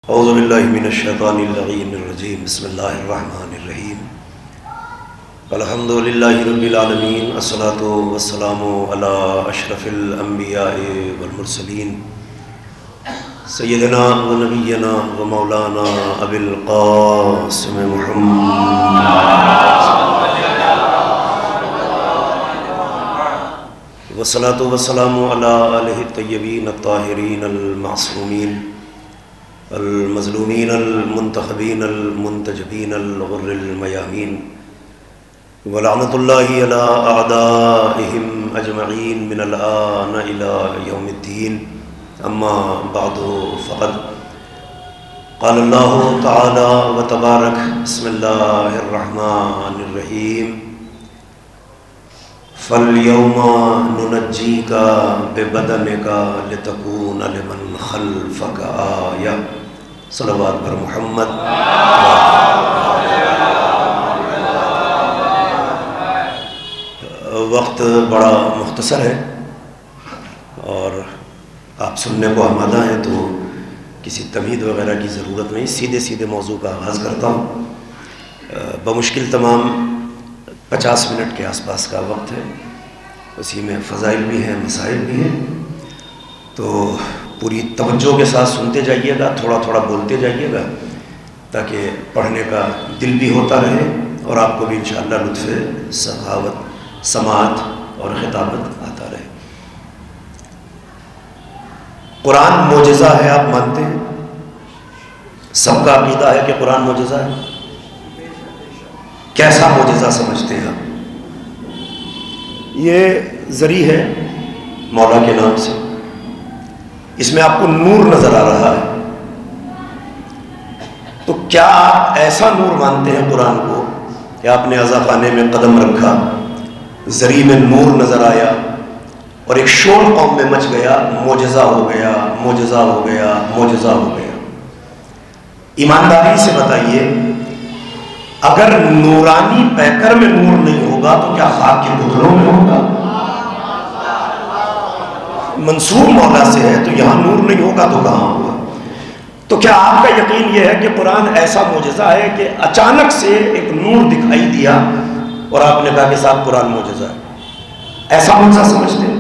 اعوذ باللہ من الشیطان اللعین الرجیم بسم اللہ الرحمن الرحیم الحمد للہ رب العالمین الصلاۃ والسلام علی اشرف الانبیاء والمرسلین سیدنا و نبینا و مولانا ابی القاسم محمد والصلاۃ والسلام علی آلہ الطیبین الطاہرین المعصومین المظلومین المنتخبین المنتجبین الغر المیامین ولعنۃ اللہ علی اعدائہم اجمعین من الآن الی یوم الدین اما بعد فقد قال اللہ تعالی وتبارک بسم اللہ الرحمن الرحیم فَالْيَوْمَ نُنَجِّيكَ بِبَدَنِكَ لِتَكُونَ لِمَنْ خَلْفَكَ آیَةً صلوات پر محمد۔ وقت بڑا مختصر ہے اور آپ سننے کو آمادہ ہیں تو کسی تمہید وغیرہ کی ضرورت نہیں، سیدھے موضوع کا آغاز کرتا ہوں۔ بمشکل تمام 50 منٹ کے آس پاس کا وقت ہے، اسی میں فضائل بھی ہیں، مسائل بھی ہیں، تو پوری توجہ کے ساتھ سنتے جائیے گا، تھوڑا تھوڑا بولتے جائیے گا تاکہ پڑھنے کا دل بھی ہوتا رہے اور آپ کو بھی انشاءاللہ لطف سخاوت، سماعت اور خطابت آتا رہے۔ قرآن معجزہ ہے، آپ مانتے ہیں؟ سب کا عقیدہ ہے کہ قرآن معجزہ ہے؟ کیسا معجزہ سمجھتے ہیں آپ؟ یہ ذریع ہے مولا کے نام سے، اس میں آپ کو نور نظر آ رہا ہے، تو کیا آپ ایسا نور مانتے ہیں قرآن کو کہ آپ نے عزا خانے میں قدم رکھا، ذریع میں نور نظر آیا اور ایک شور قوم میں مچ گیا، معجزہ ہو گیا، معجزہ ہو گیا، معجزہ ہو گیا؟ ایمانداری سے بتائیے، اگر نورانی پیکر میں نور نہیں ہوگا تو کیا خاک کے پتلوں میں ہوگا؟ منصور مولا سے ہے تو یہاں نور نہیں ہوگا تو کہاں ہوگا؟ تو کیا آپ کا یقین یہ ہے کہ قرآن ایسا معجزہ ہے کہ اچانک سے ایک نور دکھائی دیا اور آپ نے کہا کہ صاحب قرآن معجزہ ہے؟ ایسا معجزہ سمجھتے ہیں؟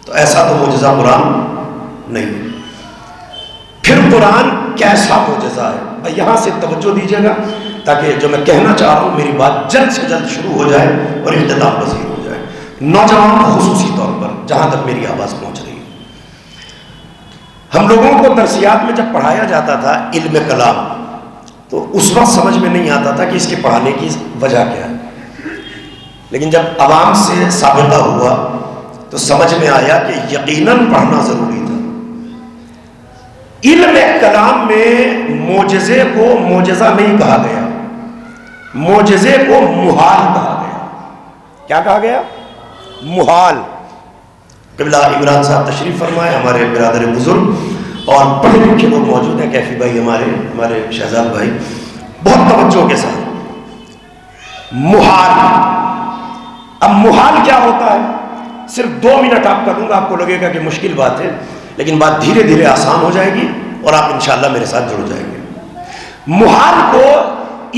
تو ایسا تو معجزہ قرآن نہیں ہے۔ پھر قرآن کیسا معجزہ ہے؟ بھائی یہاں سے توجہ دیجیے گا تاکہ جو میں کہنا چاہ رہا ہوں میری بات جلد سے جلد شروع ہو جائے اور اختتام پذیر ہو جائے، نوجوانوں کو خصوصی طور پر جہاں تک میری آواز پہنچ رہی ہے۔ ہم لوگوں کو درسیات میں جب پڑھایا جاتا تھا علم کلام تو اس وقت سمجھ میں نہیں آتا تھا کہ اس کے پڑھانے کی وجہ کیا ہے، لیکن جب عوام سے سابقہ ہوا تو سمجھ میں آیا کہ یقیناً پڑھنا ضروری تھا۔ علم کلام میں معجزے کو معجزہ نہیں کہا گیا، معجزے کو محال کہا گیا۔ کیا کہا گیا؟ محال۔ قبلہ عمران صاحب تشریف فرمائے، ہمارے برادر بزرگ اور پڑھے لکھے لوگ موجود ہیں، کیفی بھائی ہمارے شہزاد بھائی، بہت توجہ کے ساتھ۔ محال، اب محال کیا ہوتا ہے؟ صرف 2 منٹ آپ کا دوں گا، آپ کو لگے گا کہ مشکل بات ہے، لیکن بات دھیرے دھیرے آسان ہو جائے گی اور آپ انشاءاللہ میرے ساتھ جڑ جائیں گے۔ محال کو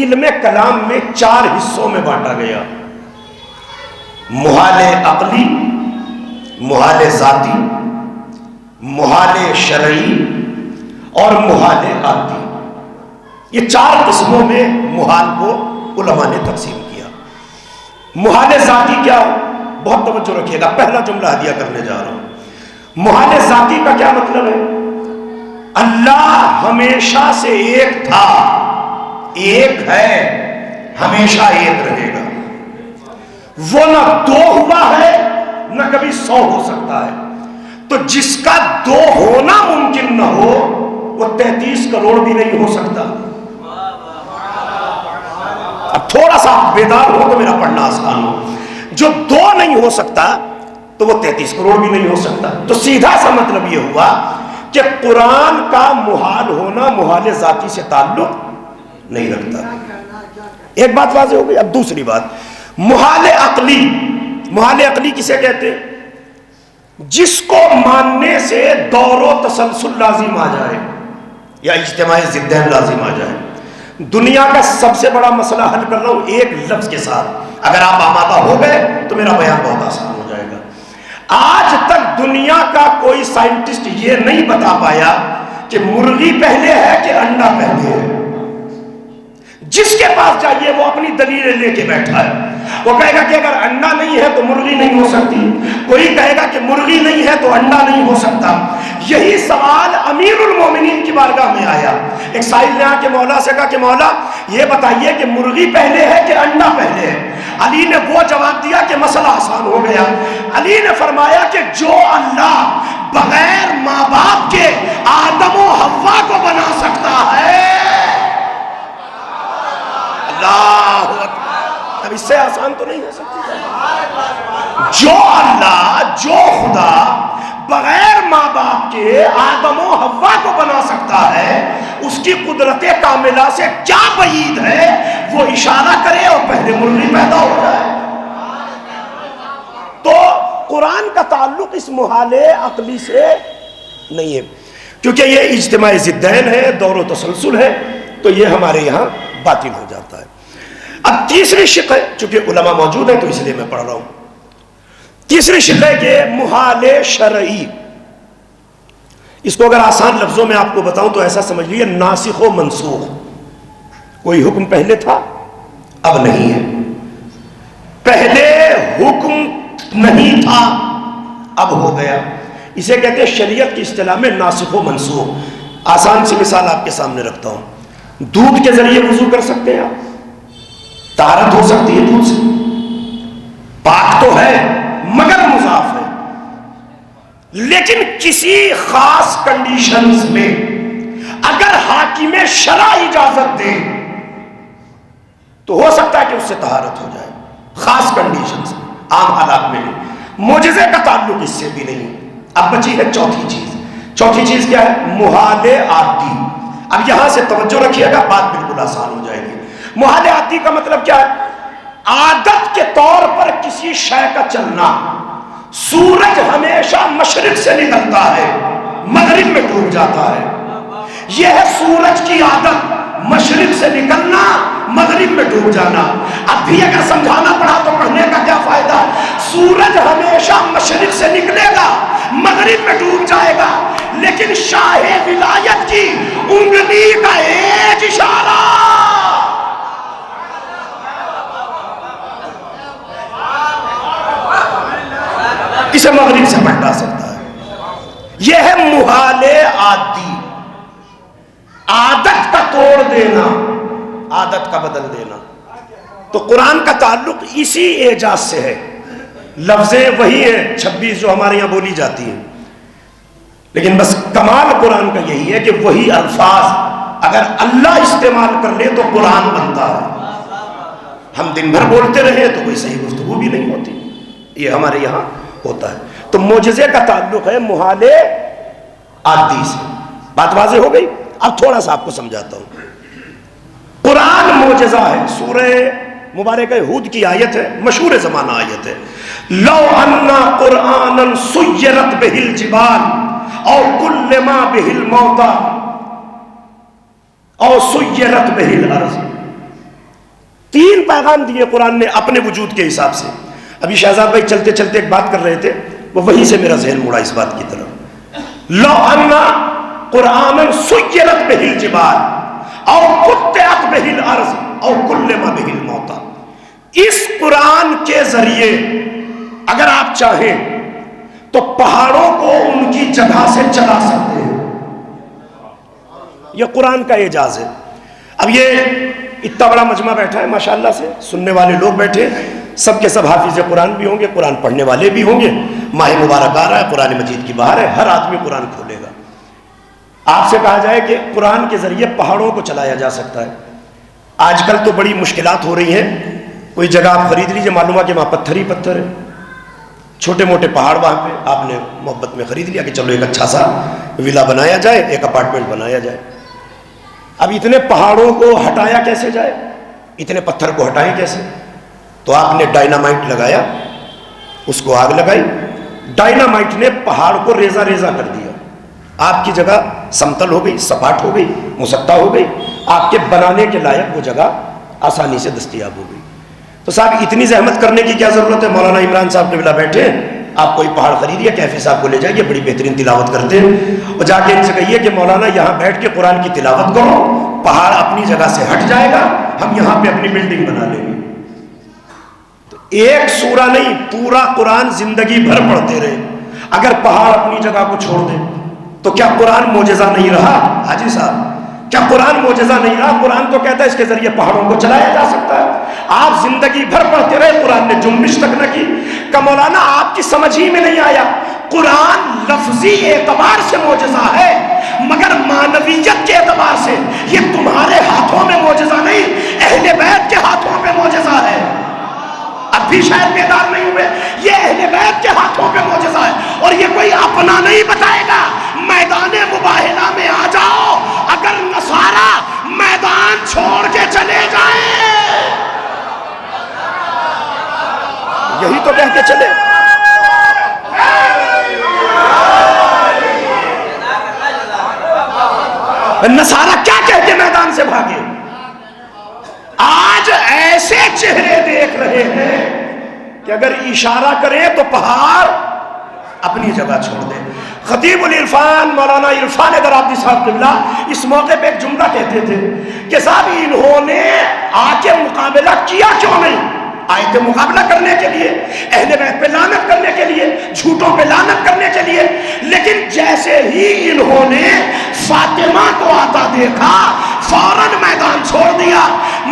علم کلام میں 4 حصوں میں بانٹا گیا: محال عقلی، محال ذاتی، محال شرعی اور محال عادی۔ یہ 4 قسموں میں محال کو علماء نے تقسیم کیا۔ محال ذاتی کیا؟ بہت توجہ رکھیے گا، پہلا جملہ ہدیہ کرنے جا رہا ہوں۔ محال ذاتی کا کیا مطلب ہے؟ اللہ ہمیشہ سے ایک تھا، ایک ہے، ہمیشہ ایک رہے گا۔ وہ نہ 2 ہوا ہے نہ کبھی 100 ہو سکتا ہے، تو جس کا 2 ہونا ممکن نہ ہو وہ 33 کروڑ بھی نہیں ہو سکتا۔ اب تھوڑا سا بیدار ہو تو میرا پڑھنا آسان ہو۔ جو 2 نہیں ہو سکتا تو وہ 33 کروڑ بھی نہیں ہو سکتا۔ تو سیدھا سا مطلب یہ ہوا کہ قرآن کا محال ہونا محال ذاتی سے تعلق نہیں رکھتا۔ ایک بات واضح ہو گئی۔ اب دوسری بات، محال عقلی۔ محال عقلی کسے کہتے ہیں؟ جس کو ماننے سے دور و تسلسل لازم آ جائے، یا اجتماع ضدین لازم آ جائے. دنیا کا سب سے بڑا مسئلہ حل کر رہا ہوں ایک لفظ کے ساتھ. اگر آپ آمادہ ہو گئے تو میرا بیان بہت آسان ہو جائے گا. آج تک دنیا کا کوئی سائنٹسٹ یہ نہیں بتا پایا کہ مرغی پہلے ہے کہ انڈا پہلے ہے. جس کے پاس جائیے وہ اپنی دلیلیں لے کے بیٹھا ہے. وہ کہے گا کہ اگر انڈا نہیں ہے تو مرغی نہیں ہو سکتی, کوئی کہے گا کہ مرغی نہیں ہے تو انڈا نہیں ہو سکتا. یہی سوال امیر المومنین کی بارگاہ میں آیا. ایک سائل نے آ کے مولا سے کہا کہ مولا یہ بتائیے کہ مرغی پہلے ہے کہ انڈا پہلے ہے. علی نے وہ جواب دیا کہ مسئلہ آسان ہو گیا. علی نے فرمایا کہ جو اللہ بغیر ماں باپ کے آدم و حوا کو بنا سکتا ہے, اللہ اکبر, اب اس سے آسان تو نہیں ہو سکتی. جو اللہ, جو خدا بغیر ماں باپ کے آدم و حوا کو بنا سکتا ہے, اس کی قدرت کاملہ سے کیا بعید ہے وہ اشارہ کرے اور پہلے مرغی پیدا ہو جائے. تو قرآن کا تعلق اس محال عقلی سے نہیں ہے, کیونکہ یہ اجتماع ضدین ہے, دور و تسلسل ہے, تو یہ ہمارے یہاں باطل ہو جاتا ہے. اب تیسری شق ہے, چونکہ علماء موجود ہیں تو اس لیے میں پڑھ رہا ہوں. تیسری شق ہے کہ محال شرعی. اس کو اگر آسان لفظوں میں آپ کو بتاؤں تو ایسا سمجھ لیجیے ناسخ و منسوخ. کوئی حکم پہلے تھا اب نہیں ہے, پہلے حکم نہیں تھا اب ہو گیا. اسے کہتے ہیں شریعت کی اصطلاح میں ناسخ و منسوخ. آسان سی مثال آپ کے سامنے رکھتا ہوں. دودھ کے ذریعے وضو کر سکتے ہیں آپ, طہارت ہو سکتی ہے دودھ سے, پاک تو ہے مگر مضاف ہے. لیکن کسی خاص کنڈیشنز میں اگر حاکم شرع اجازت دے تو ہو سکتا ہے کہ اس سے طہارت ہو جائے, خاص کنڈیشنز میں, عام حالات میں نہیں. معجزے کا تعلق اس سے بھی نہیں. اب بچی ہے چوتھی چیز. چوتھی چیز کیا ہے؟ محال عادی. اب یہاں سے توجہ رکھیے گا, بات بالکل آسان ہو جائے گی. محال عادی کا مطلب کیا ہے؟ عادت کے طور پر کسی شے کا چلنا. سورج ہمیشہ مشرق سے نکلتا ہے, مغرب میں ڈوب جاتا ہے. یہ ہے سورج کی عادت, مشرق سے نکلنا, مغرب میں ڈوب جانا. اب بھی اگر سمجھانا پڑا تو پڑھنے کا کیا فائدہ؟ سورج ہمیشہ مشرق سے نکلے گا, مغرب میں ڈوب جائے گا, لیکن شاہ ولایت کی انگلی کا ایک اشارہ اسے مغرب سے پلٹا سکتا ہے. یہ ہے محال عادی, عادت کا توڑ دینا, عادت کا بدل دینا. تو قرآن کا تعلق اسی اعجاز سے ہے. لفظیں وہی ہیں 26 جو ہمارے یہاں بولی جاتی ہیں, لیکن بس کمال قرآن کا یہی ہے کہ وہی الفاظ اگر اللہ استعمال کر لے تو قرآن بنتا ہے. ہم دن بھر بولتے رہے تو کوئی صحیح گفتگو بھی نہیں ہوتی. یہ ہمارے یہاں ہوتا ہے. تو معجزے کا تعلق ہے محال عادی سے. بات واضح ہو گئی؟ اب تھوڑا سا آپ کو سمجھاتا ہوں. قرآن معجزہ ہے. سورہ مبارکہ ہود کی آیت ہے, مشہور زمانہ آیت ہے. لو انا قرآنا سیرت بہ الجبال او کلما بہ الموتى او سیرت بہ الارض. 3 پیغام دیے قرآن نے اپنے وجود کے حساب سے. ابھی شہزاد بھائی چلتے چلتے ایک بات کر رہے تھے, وہ وہیں سے میرا ذہن مڑا اس بات کی طرف. لو انا قرآنا سیرت بہ الجبال او قطعت بہ الارض او کلما بہ الموتى. اس قرآن کے ذریعے اگر آپ چاہیں تو پہاڑوں کو ان کی جگہ سے چلا سکتے ہیں. یہ قرآن کا اعجاز ہے. اب یہ اتنا بڑا مجمع بیٹھا ہے ماشاءاللہ سے, سننے والے لوگ بیٹھے, سب کے سب حافظ قرآن بھی ہوں گے, قرآن پڑھنے والے بھی ہوں گے. ماہ مبارک آ رہا ہے, قرآن مجید کی بہار ہے, ہر آدمی قرآن کھولے گا. آپ سے کہا جائے کہ قرآن کے ذریعے پہاڑوں کو چلایا جا سکتا ہے. آج کل تو بڑی مشکلات ہو رہی ہیں. کوئی جگہ آپ خرید لیجئے, معلوم ہے کہ وہاں پتھر ہی پتھر ہے, چھوٹے موٹے پہاڑ وہاں پہ آپ نے محبت میں خرید لیا کہ چلو ایک اچھا سا ولا بنایا جائے, ایک اپارٹمنٹ بنایا جائے. اب اتنے پہاڑوں کو ہٹایا کیسے جائے, اتنے پتھر کو ہٹائیں کیسے؟ تو آپ نے ڈائنامائٹ لگایا, اس کو آگ لگائی, ڈائنامائٹ نے پہاڑ کو ریزہ ریزہ کر دیا. آپ کی جگہ سمتل ہو گئی، سپاٹ ہو گئی، مسطح ہو گئی، آپ کے بنانے کے لائق وہ جگہ آسانی سے دستیاب ہو گئی۔ تو صاحب اتنی زحمت کرنے کی کیا ضرورت ہے؟ مولانا عمران صاحب قبلہ بیٹھے، آپ کوئی پہاڑ خریدیے، کیفی صاحب کو لے جائیے، بڑی بہترین تلاوت کرتے ہیں، اور جا کے ان سے کہیے کہ مولانا یہاں بیٹھ کے قرآن کی تلاوت کرو، پہاڑ اپنی جگہ سے ہٹ جائے گا، ہم یہاں پہ اپنی بلڈنگ بنا لیں گے۔ تو ایک سورہ نہیں، پورا قرآن زندگی بھر پڑھتے رہے، اگر پہاڑ اپنی جگہ کو چھوڑ دیں تو کیا قرآن معجزہ نہیں رہا؟ حاجی صاحب، کیا قرآن معجزہ نہیں رہا؟ قرآن تو کہتا ہے اس کے ذریعے پہاڑوں کو چلایا جا سکتا ہے۔ آپ زندگی بھر پڑھتے رہے، قرآن نے جنبش تک نہ کی۔ کہ مولانا آپ کی سمجھ ہی میں نہیں آیا، قرآن لفظی اعتبار سے معجزہ ہے، مگر معنویت کے اعتبار سے یہ تمہارے ہاتھوں میں معجزہ نہیں، اہل بیت کے ہاتھوں پہ معجزہ ہے۔ اب بھی شاید بیدار نہیں ہوئے، یہ اہل بیت کے ہاتھوں پہ معجزہ ہے، اور یہ کوئی اپنا نہیں بتائے گا۔ میدان مباہلہ میں آ جاؤ، اگر نصارہ میدان چھوڑ کے چلے جائیں، یہی تو کہہ کے چلے، نصارہ کیا کہہ کے میدان سے بھاگے؟ آج ایسے چہرے دیکھ رہے ہیں کہ اگر اشارہ کریں تو پہاڑ اپنی جگہ چھوڑ دیں۔ خطیب العرفان مولانا عرفان درابی صاحب قبلہ اس موقع پہ ایک جملہ کہتے تھے کہ صاحب انہوں نے آ کے مقابلہ کیا کیوں نہیں؟ آئے تھے مقابلہ کرنے کے لیے، اہل بیت پہ لعنت کرنے کے لیے، جھوٹوں پہ لعنت کرنے کے لیے، لیکن جیسے ہی انہوں نے فاطمہ کو آتا دیکھا فوراً میدان چھوڑ دیا،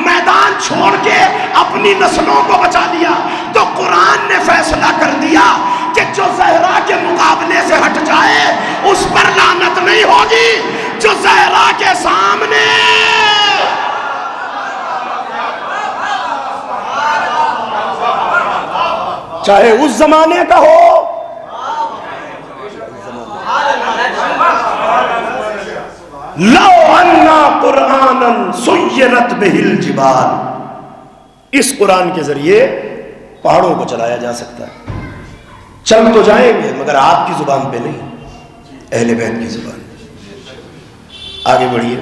میدان چھوڑ کے اپنی نسلوں کو بچا لیا۔ تو قرآن نے فیصلہ کر دیا کہ جو زہرا کے مقابلے سے ہٹ جائے اس پر لعنت نہیں ہوگی، جو زہرا کے سامنے چاہے اس زمانے کا ہو، لو انا قرآنا سیرت بہ الجبال، اس قرآن کے ذریعے پہاڑوں کو چلایا جا سکتا ہے۔ چل تو جائیں گے مگر آپ کی زبان پہ نہیں، اہل بیت کی زبان پہ۔ آگے بڑھیے،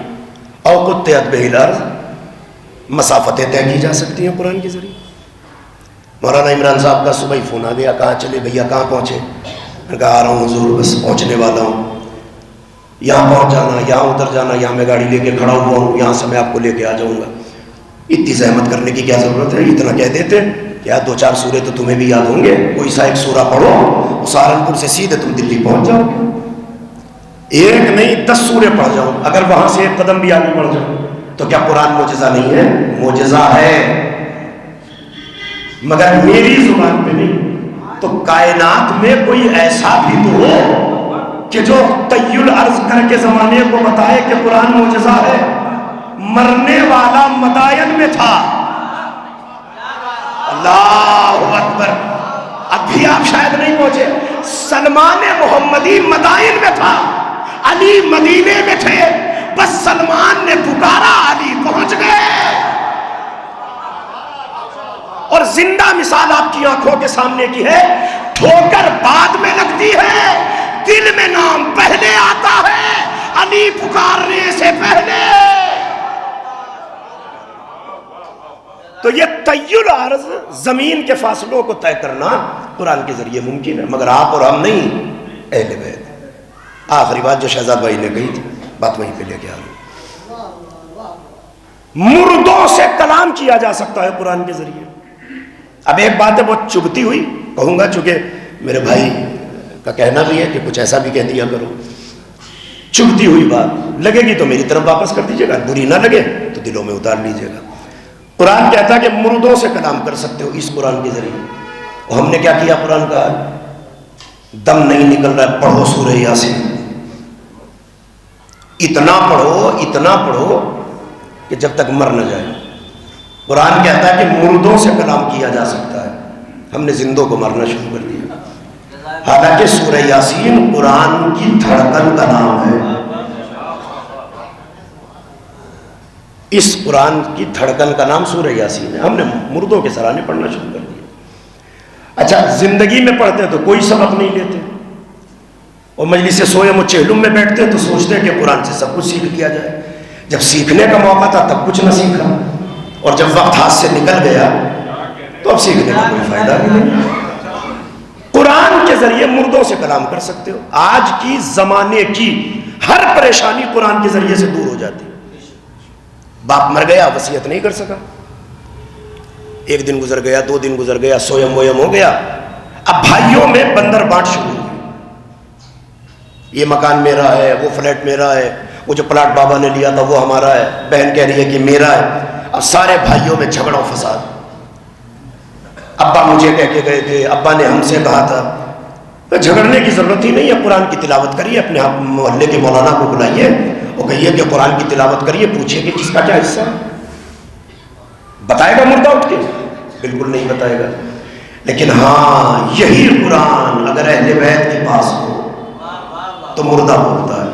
او قطعت بہ الارض، مسافتیں طے کی جا سکتی ہیں قرآن کے ذریعے۔ مولانا عمران صاحب کا صبح ہی فون آ گیا، کہاں چلے بھیا، کہاں پہنچے؟ میں کہا آ رہا ہوں حضور، بس پہنچنے والا ہوں، یہاں پہنچ جانا، یہاں ادھر جانا، یہاں میں گاڑی لے کے کھڑا ہوا ہوں، یہاں سے میں آپ کو لے کے آ جاؤں گا۔ اتنی زحمت کرنے کی کیا ضرورت ہے؟ اتنا کہہ دیتے کیا، دو چار سورے تو تمہیں بھی یاد ہوں گے، کوئی سا ایک سورہ پڑھو، سہارنپور سے سیدھے تم دلی پہنچ جاؤ گے۔ ایک نہیں 10 سورے پڑھ جاؤ، اگر وہاں سے ایک قدم بھی آگے بڑھ جاؤ تو کیا قرآن معجزہ نہیں ہے؟ معجزہ ہے، مگر میری زبان پہ نہیں۔ تو کائنات میں کوئی ایسا بھی تو ہو کہ جو طی الارض کر کے زمانے کو بتائے کہ قرآن معجزہ ہے۔ مرنے والا مدائن میں تھا، اللہ اکبر، اب بھی آپ شاید نہیں پہنچے، سلمان محمدی مدائن میں تھا، علی مدینے میں تھے، بس سلمان نے پکارا، علی پہنچ گئے۔ اور زندہ مثال آپ کی آنکھوں کے سامنے کی ہے، ٹھوکر بعد میں لگتی ہے، دل میں نام پہلے آتا ہے، علی پکارنے سے پہلے۔ تو یہ طی الارض، زمین کے فاصلوں کو طے کرنا قرآن کے ذریعے ممکن ہے، مگر آپ اور ہم نہیں، اہل بیت۔ آخری بات جو شہزاد بھائی نے کہی تھی، بات وہیں پہ لے کے آ رہا ہوں۔ مردوں سے کلام کیا جا سکتا ہے قرآن کے ذریعے۔ اب ایک بات ہے بہت چبھتی ہوئی کہوں گا، چونکہ میرے بھائی کا کہنا بھی ہے کہ کچھ ایسا بھی کہہ دیا کرو، چبھتی ہوئی بات لگے گی تو میری طرف واپس کر دیجیے گا، بری نہ لگے تو دلوں میں اتار لیجیے گا۔ قرآن کہتا ہے کہ مردوں سے کلام کر سکتے ہو اس قرآن کے ذریعے، اور ہم نے کیا کیا؟ قرآن کا دم نہیں نکل رہا ہے، پڑھو سورہ یاسین، اتنا پڑھو کہ جب تک مر نہ جائے۔ قرآن کہتا ہے کہ مردوں سے کلام کیا جا سکتا ہے، ہم نے زندوں کو مارنا شروع کر دیا، حالانکہ سورہ یاسین قرآن کی دھڑکن کا نام ہے۔ اس قرآن کی دھڑکن کا نام سورہ یاسین ہے، ہم نے مردوں کے سرانے پڑھنا شروع کر دیا۔ اچھا، زندگی میں پڑھتے تو کوئی سبق نہیں لیتے، اور مجلس سوئم و چہلم میں بیٹھتے تو سوچتے کہ قرآن سے سب کچھ سیکھ لیا جائے. جب سیکھنے کا موقع تھا تب کچھ نہ سیکھا, اور جب وقت ہاتھ سے نکل گیا تو اب سیکھنے کا کوئی فائدہ نہیں. قرآن کے ذریعے مردوں سے کلام کر سکتے ہو. آج کی زمانے کی ہر پریشانی قرآن کے ذریعے سے دور ہو جاتی. باپ مر گیا, وصیت نہیں کر سکا, ایک دن گزر گیا, 2 دن گزر گیا, سویم ویم ہو گیا, اب بھائیوں میں بندر بانٹ شروع ہوئی. یہ مکان میرا ہے, وہ فلیٹ میرا ہے, وہ جو پلاٹ بابا نے لیا تھا وہ ہمارا ہے, بہن کہہ رہی ہے کہ میرا ہے. اب سارے بھائیوں میں جھگڑا و فساد. ابا مجھے کہہ کے گئے تھے, ابا نے ہم سے کہا تھا. تو جھگڑنے کی ضرورت ہی نہیں ہے. قرآن کی تلاوت کریے, اپنے محلے کے مولانا کو بلائیے اور کہیے کہ قرآن کی تلاوت کریے, پوچھیے کہ کس کا کیا حصہ ہے. بتائے گا مردہ اٹھ کے؟ بالکل نہیں بتائے گا. لیکن ہاں یہی قرآن اگر اہل بیت کے پاس ہو تو مردہ بولتا ہے.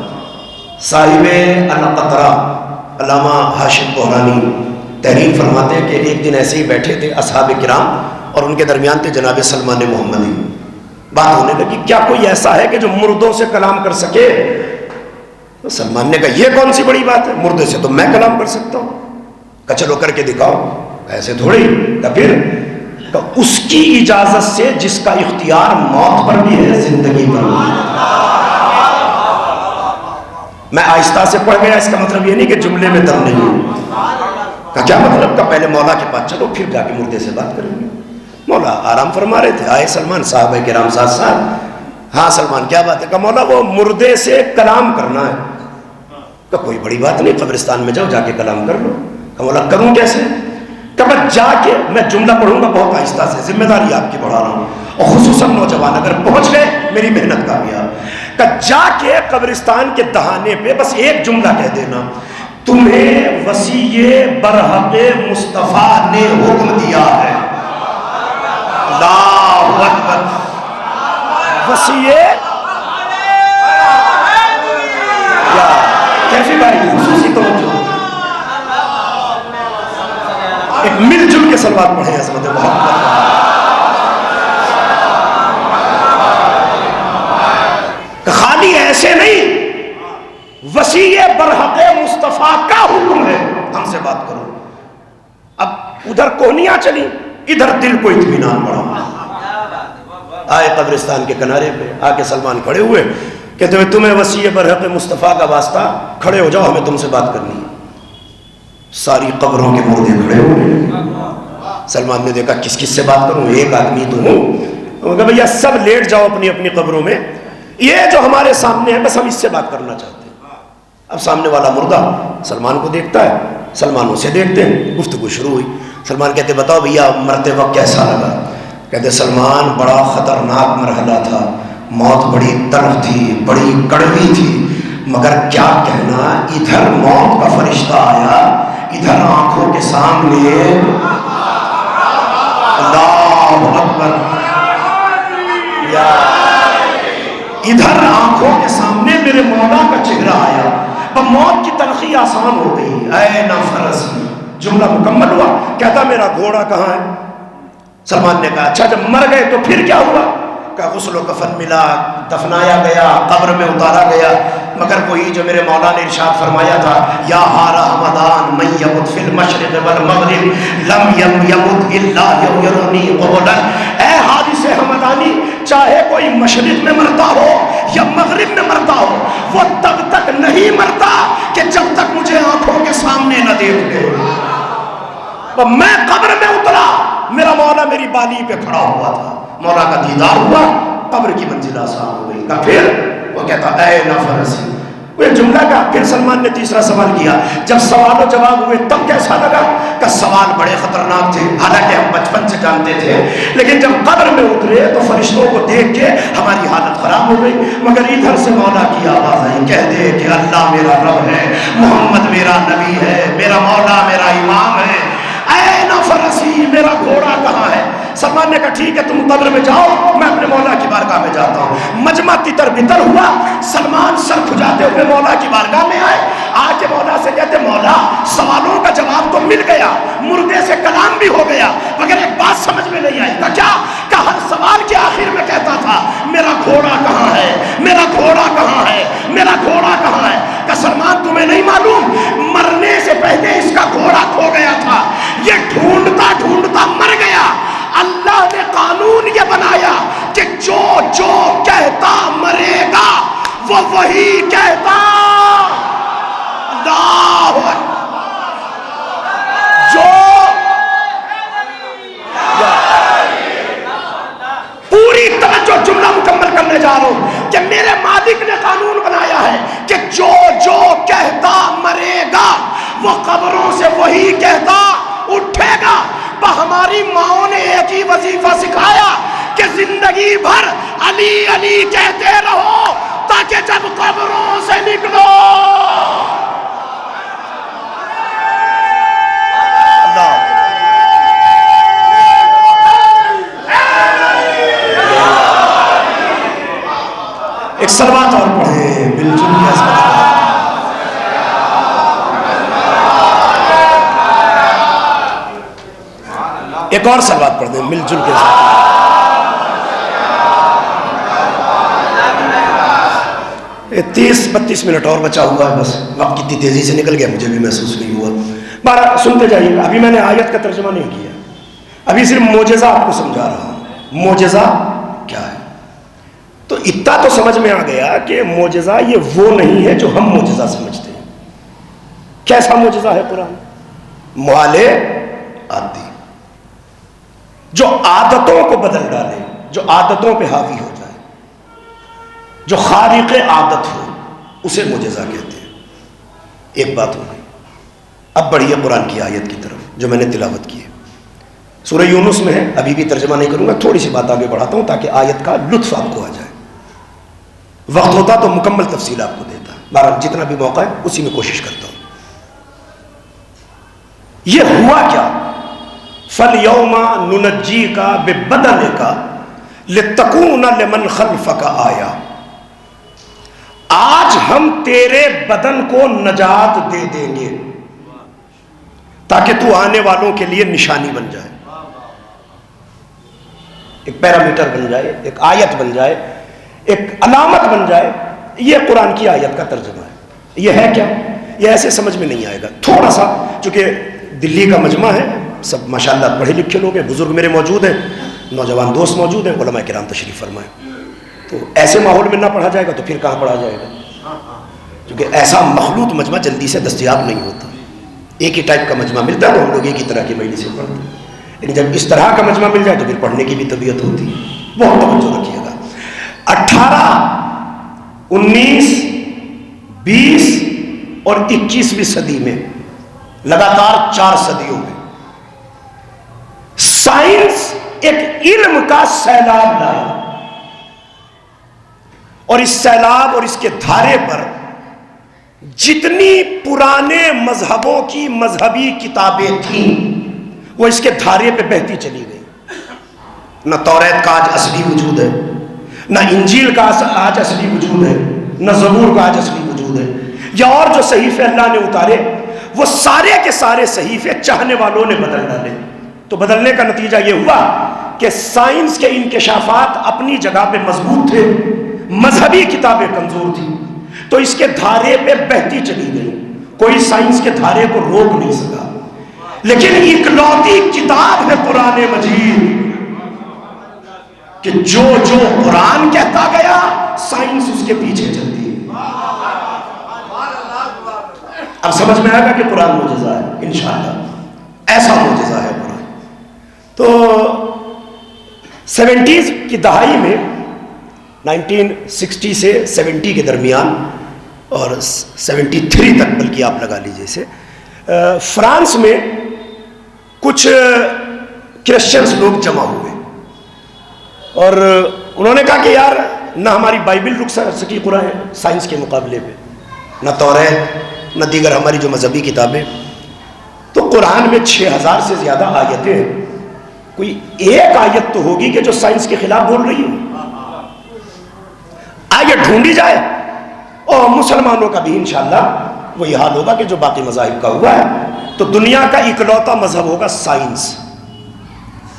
صاحب القطرہ علامہ ہاشم بحرانی تحریر فرماتے ہیں کہ ایک دن ایسے ہی بیٹھے تھے اصحاب کرام, اور ان کے درمیان تھے جناب سلمان محمدی. بات ہونے لگی, کیا کوئی ایسا ہے کہ جو مردوں سے کلام کر سکے؟ تو سلمان نے کہا یہ کون سی بڑی بات ہے, مردے سے تو میں کلام کر سکتا ہوں. کہا چلو کر کے دکھاؤ. ایسے تھوڑی. کہا پھر؟ کہا اس کی اجازت سے جس کا اختیار موت پر بھی ہے, زندگی پر بھی ہے. میں آہستہ سے پڑھ گیا, اس کا مطلب یہ نہیں کہ جملے میں دم نہیں. کہا کیا مطلب؟ کا پہلے مولا کے پاس چلو, پھر جا کے مردے سے بات کریں گے. مولا آرام فرما رہے تھے, آئے سلمان صاحب کرام ساتھ ساتھ. ہاں سلمان کیا بات ہے؟ کہا مولا وہ مردے سے کلام کرنا ہے. کہا کوئی بڑی بات نہیں, قبرستان میں جاؤ, جا کے کلام کر لو. کہا مولا کروں کیسے؟ کہ میں جا کے, میں جملہ پڑھوں گا بہت آہستہ سے, ذمہ داری آپ کی بڑھا رہا ہوں, اور خصوصاً نوجوان اگر پہنچ گئے میری محنت کامیاب. کہ جا کے قبرستان کے دہانے پہ بس ایک جملہ کہہ دینا, تمہیں وصی برحق مصطفیٰ نے حکم دیا ہے. اللہ اکبر. وصی کیفی بھائی خصوصی توجہ, ایک مل جل کے سلوات پڑھیں عظمت محمد. خالی ایسے نہیں, وصی برحق مصطفیٰ کا حکم ہے, ہم سے بات کرو. اب ادھر کوہنیاں چلی, ادھر دل کو اطمینان پڑا. آئے قبرستان کے کنارے پہ, آ کے سلمان کھڑے ہوئے, کہتے ہوئے تمہیں وصی برحق مصطفیٰ کا واسطہ, کھڑے ہو جاؤ, ہمیں تم سے بات کرنی ہے. ساری قبروں کے مردے کھڑے ہوئے. سلمان نے دیکھا کس کس سے بات کروں, ایک آدمی تو ہوں. کہا بھیا سب لیٹ جاؤ اپنی اپنی قبروں میں, یہ جو ہمارے سامنے ہے بس ہم اس سے بات کرنا چاہتے ہیں. اب سامنے والا مردہ سلمان کو دیکھتا ہے, سلمان اسے دیکھتے ہیں, گفتگو شروع ہوئی. سلمان کہتے بتاؤ بھیا مرتے وقت کیسا لگا؟ کہتے سلمان بڑا خطرناک مرحلہ تھا, موت بڑی تلخ تھی, بڑی کڑوی تھی, مگر کیا کہنا, ادھر موت کا فرشتہ آیا, ادھر آنکھوں کے سامنے, اللہ اکبر, ادھر آنکھوں کے سامنے میرے مولا کا چہرہ آیا. اب موت کی تلخی آسان ہو گئی. اے نفرسی, جملہ مکمل ہوا. کہتا میرا گھوڑا کہاں ہے؟ سلمان نے کہا اچھا جب مر گئے تو پھر کیا ہوا؟ کہا غسل و کفن ملا, دفنایا گیا, قبر میں اتارا گیا, مگر وہی جو میرے مولا نے ارشاد فرمایا تھا, یا ہارا حمدان من یمت فی المشرق والمغرب لم یمت الا یرونی قبلا. اے حادث حمدانی, چاہے کوئی مشرق میں مرتا ہو یا مغرب میں مرتا ہو, وہ تب تک نہیں مرتا کہ جب تک مجھے آنکھوں کے سامنے نہ دیکھ لے. میں قبر میں اترا, میرا مولا میری بالی پہ کھڑا ہوا تھا, مولا کا دیدار ہوا, قبر کی منزل آسان ہو گئی. کا پھر وہ کہتا اے نفرسی, وہ جملہ کا. پھر سلمان نے تیسرا سوال کیا, جب سوال و جواب ہوئے تب کیسا لگا؟ کہ سوال بڑے خطرناک تھے, حالانکہ ہم بچپن سے جانتے تھے, لیکن جب قبر میں اترے تو فرشتوں کو دیکھ کے ہماری حالت خراب ہو گئی, مگر ادھر سے مولا کی آواز آئی, کہہ دے کہ اللہ میرا رب ہے, محمد میرا نبی ہے, میرا مولا میرا امام ہے. اے نفرسی, میرا گھوڑا کہاں ہے؟ سلمان نے کہا ٹھیک ہے تم قبر میں جاؤ, میں اپنے مولا کی بارگاہ میں جاتا ہوں. مجمع تتر بتر ہوا, سلمان سر کھجاتے ہوئے مولا کی بارگاہ میں آئے. آ کے مولا سے کہتے مولا سوالوں کا جواب تو مل گیا, مردے سے کلام بھی ہو گیا, مگر ایک بات سمجھ میں نہیں آئی. کہا کیا؟ کہ ہر سوال کے آخر میں کہتا تھا میرا گھوڑا کہاں ہے, میرا گھوڑا وہ قبروں سے وہی کہتا اٹھے گا۔ ہماری ماؤں نے ایک ہی وظیفہ سکھایا کہ زندگی بھر علی علی کہتے رہو تاکہ جب قبروں سے نکلو ایک صلوات اور پڑھیں مل جل کے عظمت کا۔ ایک اور صلوات پڑھ دیں مل جل کے عظمت کا۔ 30-32 منٹ اور بچا ہوا ہے، بس وقت کتنی تیزی سے نکل گیا مجھے بھی محسوس نہیں ہوا۔ بارہ سنتے جائیے گا، ابھی میں نے آیت کا ترجمہ نہیں کیا، ابھی صرف معجزہ آپ کو سمجھا رہا ہوں۔ معجزہ کیا ہے؟ تو اتنا تو سمجھ میں آ گیا کہ معجزہ یہ وہ نہیں ہے جو ہم معجزہ سمجھتے ہیں۔ کیسا معجزہ ہے قرآن؟ محالے آتی، جو عادتوں کو بدل ڈالے، جو عادتوں پہ حاوی ہو جائے، جو خارق عادت ہو، اسے معجزہ کہتے ہیں۔ ایک بات ہو گئی، اب بڑھیے قرآن کی آیت کی طرف جو میں نے تلاوت کی ہے، سورہ یونس میں ہے، ابھی بھی ترجمہ نہیں کروں گا، تھوڑی سی بات آگے بڑھاتا ہوں تاکہ آیت کا لطف آپ کو آ جائے۔ وقت ہوتا تو مکمل تفصیل آپ کو دیتا، بہرحال جتنا بھی موقع ہے اسی میں کوشش کرتا ہوں۔ یہ ہوا کیا؟ فَالْيَوْمَ نُنَجِّيكَ بِبَدَنِكَ لِتَكُونَ لِمَنْ خَلْفَكَ آیَةً، آج ہم تیرے بدن کو نجات دے دیں گے تاکہ تو آنے والوں کے لیے نشانی بن جائے، ایک پیرامیٹر بن جائے، ایک آیت بن جائے، ایک علامت بن جائے۔ یہ قرآن کی آیت کا ترجمہ ہے۔ یہ ہے کیا؟ یہ ایسے سمجھ میں نہیں آئے گا، تھوڑا سا، چونکہ دلی کا مجمع ہے، سب ماشاءاللہ پڑھے لکھے لوگ ہیں، بزرگ میرے موجود ہیں، نوجوان دوست موجود ہیں، علماء کرام تشریف فرمائیں، تو ایسے ماحول میں نہ پڑھا جائے گا تو پھر کہاں پڑھا جائے گا؟ کیونکہ ایسا مخلوط مجمع جلدی سے دستیاب نہیں ہوتا۔ ایک ہی ٹائپ کا مجمع ملتا ہے تو ہم لوگ ایک ہی طرح کی مجلس سے پڑھتے ہیں، لیکن جب اس طرح کا مجمع مل جائے تو پھر پڑھنے کی بھی طبیعت ہوتی ہے۔ بہت توجہ رکھیے گا۔ 18، 19، 20 اور 21ویں صدی میں، لگاتار 4 صدیوں میں سائنس ایک علم کا سیلاب لایا، اور اس سیلاب اور اس کے دھارے پر جتنی پرانے مذہبوں کی مذہبی کتابیں تھیں وہ اس کے دھارے پہ بہتی چلی گئی۔ نہ توریت کا آج اصلی وجود ہے، نہ انجیل کا آج اصلی وجود ہے، نہ زبور کا آج اصلی وجود ہے، یا اور جو صحیفے اللہ نے اتارے وہ سارے کے سارے صحیفے چاہنے والوں نے بدل ڈالے۔ تو بدلنے کا نتیجہ یہ ہوا کہ سائنس کے انکشافات اپنی جگہ پہ مضبوط تھے، مذہبی کتابیں کمزور تھیں، تو اس کے دھارے پہ بہتی چلی گئی، کوئی سائنس کے دھارے کو روک نہیں سکا۔ لیکن اکلوتی کتاب ہے قرآن مجید کہ جو قرآن کہتا گیا سائنس اس کے پیچھے چلتی ہے۔ اب سمجھ میں آئے گا کہ قرآن معجزہ ہے، انشاءاللہ ایسا معجزہ ہے قرآن۔ تو 70s کی دہائی میں، 1960 سے 70 کے درمیان اور 73 تک بلکہ آپ لگا لیجیے اسے، فرانس میں کچھ کرسچنز لوگ جمع ہوئے اور انہوں نے کہا کہ یار نہ ہماری بائبل رک سکی قرآن سائنس کے مقابلے پہ، نہ توریت، نہ دیگر ہماری جو مذہبی کتابیں، تو قرآن میں 6000 سے زیادہ آیتیں ہیں، کوئی ایک آیت تو ہوگی کہ جو سائنس کے خلاف بول رہی ہو، آیت ڈھونڈی جائے۔ اور مسلمانوں کا بھی انشاءاللہ وہی حال ہوگا کہ جو باقی مذاہب کا ہوا ہے، تو دنیا کا اکلوتا مذہب ہوگا سائنس۔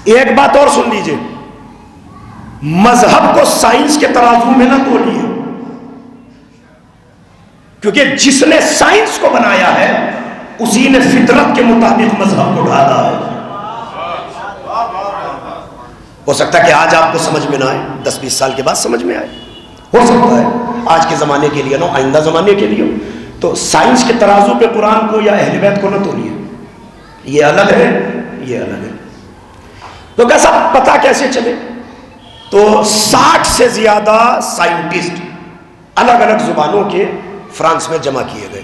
ایک بات اور سن لیجئے، مذہب کو سائنس کے ترازو میں نہ تولیے، کیونکہ جس نے سائنس کو بنایا ہے اسی نے فطرت کے مطابق مذہب کو ڈھالا ہے۔ ہو سکتا ہے کہ آج آپ کو سمجھ میں نہ آئے، 10-20 سال کے بعد سمجھ میں آئے، ہو سکتا ہے آج کے زمانے کے لیے نہ ہو، آئندہ زمانے کے لیے ہو۔ تو سائنس کے ترازو پہ قرآن کو یا اہل بیت کو نہ تولیے، یہ الگ ہے، یہ الگ ہے۔ تو کیسا پتہ کیسے چلے؟ تو 60 سے زیادہ سائنٹسٹ الگ الگ زبانوں کے فرانس میں جمع کیے گئے،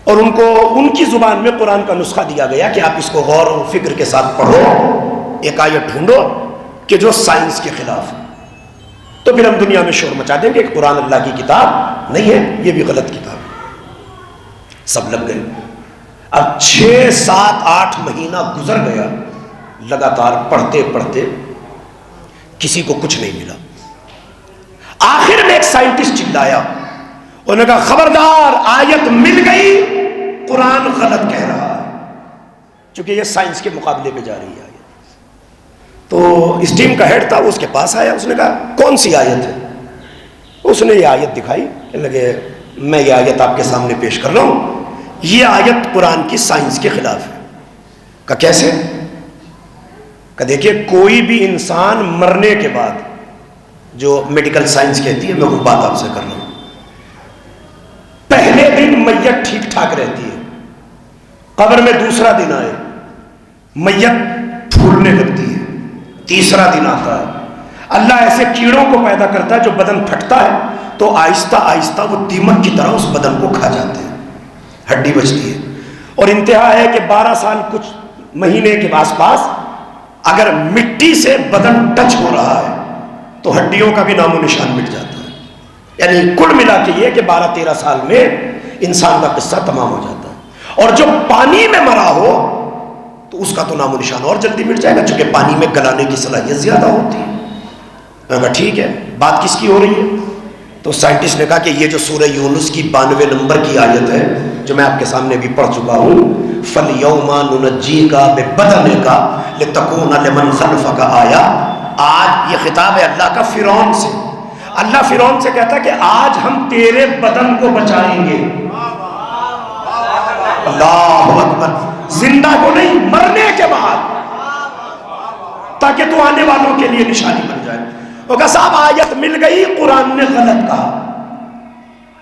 اور ان کو ان کی زبان میں قرآن کا نسخہ دیا گیا کہ آپ اس کو غور و فکر کے ساتھ پڑھو، ایک آیت ڈھونڈو کہ جو سائنس کے خلاف ہے، تو پھر ہم دنیا میں شور مچا دیں گے کہ قرآن اللہ کی کتاب نہیں ہے، یہ بھی غلط کتاب ہے۔ سب لگ گئے۔ اب 6 7 8 مہینہ گزر گیا، لگاتار پڑھتے پڑھتے کسی کو کچھ نہیں ملا۔ آخر میں ایک سائنٹسٹ چلایا، انہوں نے کہا خبردار، آیت مل گئی، قرآن غلط کہہ رہا ہے، چونکہ یہ سائنس کے مقابلے پہ جا رہی ہے آیت۔ تو اس ٹیم کا ہیڈ تھا، وہ اس کے پاس آیا، اس نے کہا کون سی آیت ہے؟ اس نے یہ آیت دکھائی، کہنے لگے میں یہ آیت آپ کے سامنے پیش کر رہا ہوں، یہ آیت قرآن کی سائنس کے خلاف ہے۔ کہا کیسے؟ کہ دیکھیے کوئی بھی انسان مرنے کے بعد، جو میڈیکل سائنس کہتی ہے، میں وہ بات آپ سے کر رہا ہوں، پہلے دن میت ٹھیک ٹھاک رہتی ہے، قبر میں دوسرا دن آئے میت پھولنے لگتی ہے، تیسرا دن آتا ہے اللہ ایسے کیڑوں کو پیدا کرتا ہے جو بدن پھٹتا ہے تو آہستہ آہستہ وہ دیمک کی طرح اس بدن کو کھا جاتے ہیں، ہڈی بچتی ہے، اور انتہا ہے کہ 12 سال کچھ مہینے کے آس پاس اگر مٹی سے بدن ٹچ ہو رہا ہے تو ہڈیوں کا بھی نام و نشان مٹ جاتا ہے۔ یعنی کل ملا کے یہ کہ 12-13 سال میں انسان کا قصہ تمام ہو جاتا ہے، اور جو پانی میں مرا ہو تو اس کا تو نام و نشان اور جلدی مٹ جائے گا، چونکہ پانی میں گلانے کی صلاحیت زیادہ ہوتی ہے۔ میں کہا ٹھیک ہے، بات کس کی ہو رہی ہے؟ تو سائنٹسٹ نے کہا کہ یہ جو سورہ یونس کی 92 نمبر کی آیت ہے، جو میں آپ کے سامنے بھی پڑھ چکا ہوں، فَالْيَوْمَ نُنَجِّيكَ بِبَدَنِكَ لِتَكُونَ لِمَنْ خَلْفَكَ آیَةً۔ آج یہ خطاب ہے اللہ کا فرعون سے۔ اللہ فرعون سے کہتا ہے کہ آج ہم تیرے بدن کو بچائیں گے۔ اللہ اکبر، زندہ کو نہیں، مرنے کے بعد، تاکہ تو آنے والوں کے لیے نشانی بن جائے۔ وہ کہا صاحب آیت مل گئی، قرآن نے غلط کہا۔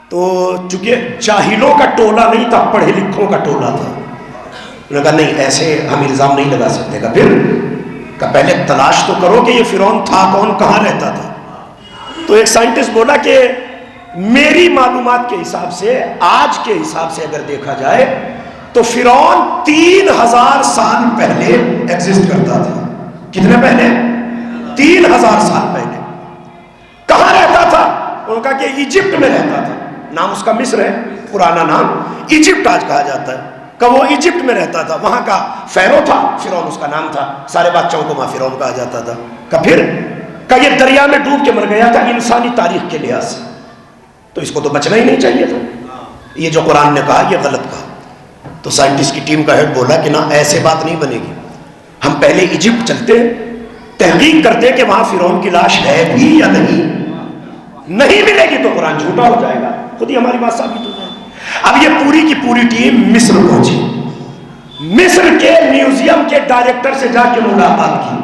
تو چونکہ جاہلوں کا ٹولہ نہیں تھا، پڑھے لکھوں کا ٹولہ تھا، انہوں نے کہا نہیں ایسے ہم الزام نہیں لگا سکتے۔ کہا پھر؟ کہا پہلے تلاش تو کرو کہ یہ فرعون تھا کون، کہاں رہتا تھا۔ تو ایک سائنٹسٹ بولا کہ میری معلومات کے حساب سے، آج کے حساب سے اگر دیکھا جائے تو فرعون 3000 سال پہلے ایگزسٹ کرتا تھا۔ کتنے پہلے؟ 3000 سال پہلے۔ کہاں رہتا تھا؟ انہوں نے کہا کہ ایجپٹ میں رہتا تھا، نام اس کا مصر ہے، پرانا نام ایجپٹ آج کہا جاتا ہے۔ کہ وہ ایجپٹ میں رہتا تھا، وہاں کا فیرو تھا، فرعون اس کا نام تھا، سارے بادشاہوں کو وہاں فرعون کہا جاتا تھا۔ کہ پھر؟ کہ یہ دریا میں ڈوب کے مر گیا تھا انسانی تاریخ کے لحاظ سے، تو اس کو تو بچنا ہی نہیں چاہیے تھا، یہ جو قرآن نے کہا یہ غلط کہا۔ تو سائنٹسٹ کی ٹیم کا ہیڈ بولا کہ نہ ایسے بات نہیں بنے گی، ہم پہلے ایجپٹ چلتے ہیں، تحقیق کرتے کہ وہاں فرعون کی لاش ہے بھی یا نہیں ملے گی تو قرآن جھوٹا ہو جائے گا، خود ہی ہماری بات ثابت ہو جائے گی۔ اب یہ پوری کی پوری ٹیم مصر پہنچی، مصر کے میوزیم کے ڈائریکٹر سے جا کے ملاقات کی،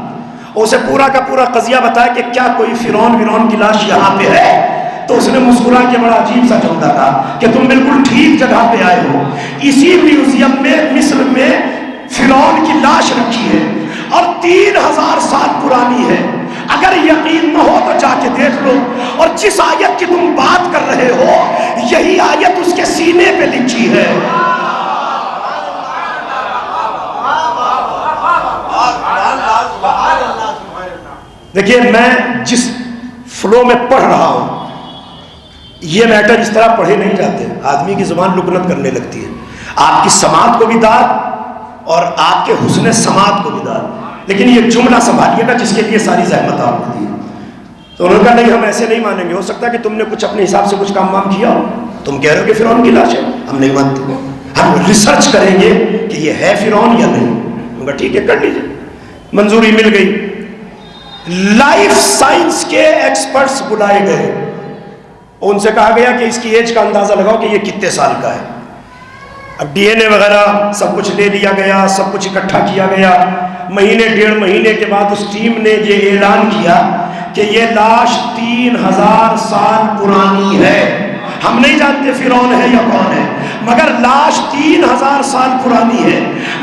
اسے پورا کا پورا قضیہ بتایا کہ کیا کوئی فرعون کی لاش یہاں پہ ہے؟ تو اس نے مسکرا کے بڑا عجیب سا جملہ کہا کہ تم بالکل ٹھیک جگہ پہ آئے ہو، اسی میوزیم میں مصر میں فرعون کی لاش رکھی ہے اور 3000 سال پرانی ہے، اگر یقین نہ ہو تو جا کے دیکھ لو، اور جس آیت کی تم بات کر رہے ہو یہی آیت اس کے سینے پہ لکھی ہے۔ دیکھیے میں جس فلو میں پڑھ رہا ہوں یہ میٹر اس طرح پڑھے نہیں جاتے، آدمی کی زبان لکنت کرنے لگتی ہے، آپ کی سماعت کو بھی داد اور آپ کے حسن سماعت کو بھی داد، لیکن یہ جملہ سنبھالیے گا جس کے لیے ساری زحمت آپ کو دی۔ تو انہوں نے کہا نہیں ہم ایسے نہیں مانیں گے، ہو سکتا ہے کہ تم نے کچھ اپنے حساب سے کچھ کام وام کیا ہو، تم کہہ رہے ہو کہ فرعون کی لاش ہے، ہم نہیں مانتے، ہم ریسرچ کریں گے کہ یہ ہے فرعون یا نہیں۔ انہوں نے کہا ٹھیک ہے کر لیجیے، منظوری مل گئی۔ لائف سائنس کے ایکسپرٹس بلائے گئے، ان سے کہا گیا کہ اس کی ایج کا اندازہ لگاؤ کہ یہ کتنے سال کا ہے۔ اب ڈی این اے وغیرہ سب کچھ لے لیا گیا، سب کچھ اکٹھا کیا گیا، مہینے 1.5 مہینے کے بعد اس ٹیم نے یہ اعلان کیا کہ یہ لاش 3000 سال پرانی ہے، ہم نہیں جانتے فرعون ہے یا کون ہے، مگر لاش 3000 سال پرانی ہے،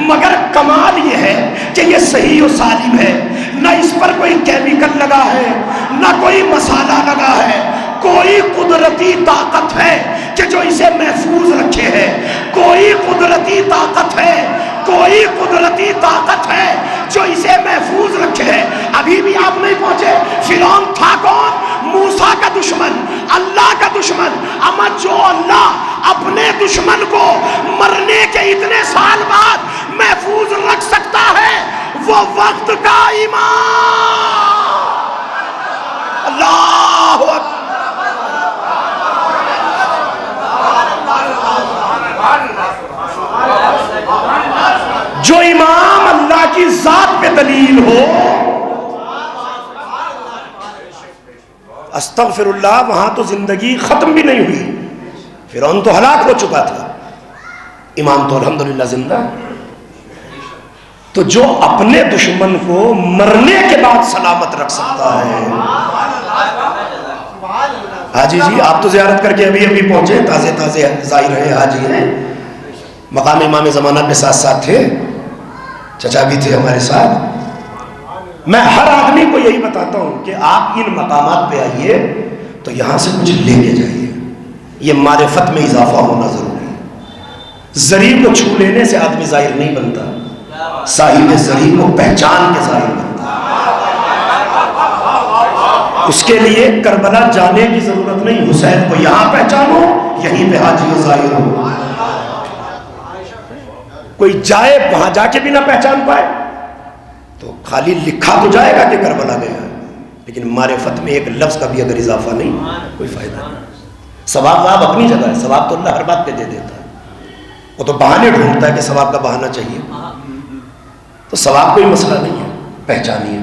مگر کمال یہ ہے کہ یہ صحیح و سالم ہے، نہ اس پر کوئی کیمیکل لگا ہے، نہ کوئی مسالہ لگا ہے، کوئی قدرتی طاقت ہے کہ جو اسے محفوظ رکھے ہے۔ کوئی قدرتی طاقت ہے، کوئی قدرتی طاقت ہے جو اسے محفوظ رکھے۔ ابھی بھی آپ نہیں پہنچے، فرعون تھا کون؟ موسیٰ کا دشمن، اللہ کا دشمن۔ اما جو اللہ اپنے دشمن کو مرنے کے اتنے سال بعد محفوظ رکھ سکتا ہے، وہ وقت کا ایمان۔ اللہ اکبر۔ جو امام اللہ کی ذات پہ دلیل ہو، استغفر اللہ، وہاں تو زندگی ختم بھی نہیں ہوئی، فرعون تو ہلاک ہو چکا تھا، امام تو الحمدللہ زندہ۔ تو جو اپنے دشمن کو مرنے کے بعد سلامت رکھ سکتا ہے۔ حاجی جی آپ تو زیارت کر کے ابھی ابھی پہنچے، تازے تازے ظاہر ہیں، حاجی ہیں، مقام امام زمانہ پہ ساتھ ساتھ تھے، چچا بھی تھے ہمارے ساتھ۔ میں ہر آدمی کو یہی بتاتا ہوں کہ آپ ان مقامات پہ آئیے تو یہاں سے کچھ لے کے جائیے، یہ معرفت میں اضافہ ہونا ضروری ہے۔ زری کو چھو لینے سے آدمی ظاہر نہیں بنتا، صاحب زری کو پہچان کے ظاہر بنتا ہے۔ اس کے لیے کربلا جانے کی ضرورت نہیں، حسین کو یہاں پہچانو، یہیں پہ حاجی و ظاہر ہو۔ کوئی جائے وہاں جا کے بھی نہ پہچان پائے تو خالی لکھا تو جائے گا کہ کربلا گیا، لیکن معرفت میں ایک لفظ کا بھی اگر اضافہ نہیں، کوئی فائدہ نہیں۔ ثواب آپ اپنی جگہ ہے، ثواب تو اللہ ہر بات پہ دے دیتا ہے، وہ تو بہانے ڈھونڈتا ہے کہ ثواب کا بہانہ چاہیے، تو ثواب کوئی مسئلہ نہیں ہے، پہچانیے۔